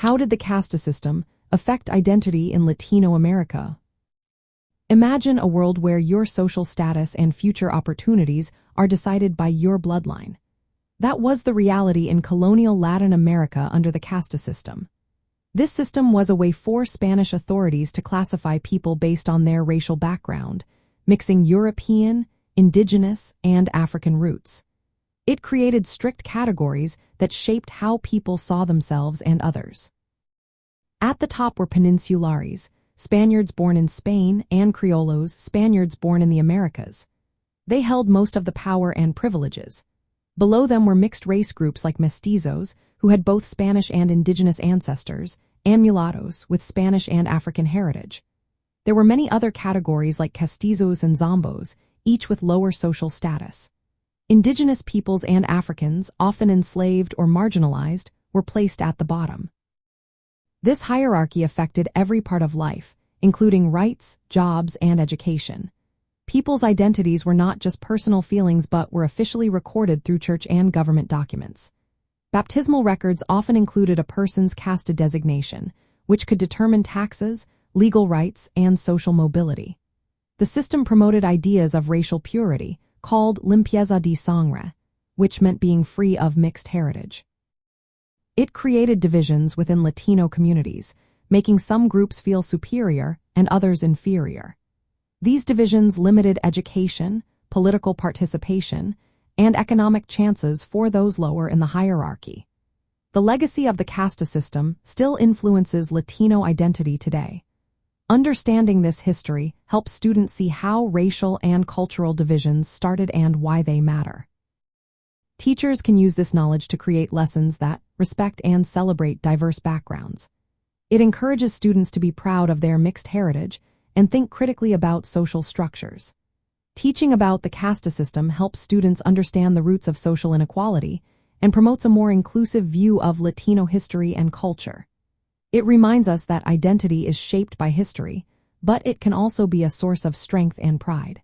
How did the Casta system affect identity in Latino America? Imagine a world where your social status and future opportunities are decided by your bloodline. That was the reality in colonial Latin America under the Casta system. This system was a way for Spanish authorities to classify people based on their racial background, mixing European, indigenous, and African roots. It created strict categories that shaped how people saw themselves and others. At the top were Peninsulares, Spaniards born in Spain, and Criollos, Spaniards born in the Americas. They held most of the power and privileges. Below them were mixed-race groups like mestizos, who had both Spanish and indigenous ancestors, and mulattoes, with Spanish and African heritage. There were many other categories like castizos and zombos, each with lower social status. Indigenous peoples and Africans, often enslaved or marginalized, were placed at the bottom. This hierarchy affected every part of life, including rights, jobs, and education. People's identities were not just personal feelings but were officially recorded through church and government documents. Baptismal records often included a person's casta designation, which could determine taxes, legal rights, and social mobility. The system promoted ideas of racial purity, called limpieza de sangre, which meant being free of mixed heritage. It created divisions within Latino communities, making some groups feel superior and others inferior. These divisions limited education, political participation, and economic chances for those lower in the hierarchy. The legacy of the Casta system still influences Latino identity today. Understanding this history helps students see how racial and cultural divisions started and why they matter. Teachers can use this knowledge to create lessons that respect and celebrate diverse backgrounds. It encourages students to be proud of their mixed heritage and think critically about social structures. Teaching about the Casta system helps students understand the roots of social inequality and promotes a more inclusive view of Latino history and culture. It reminds us that identity is shaped by history, but it can also be a source of strength and pride.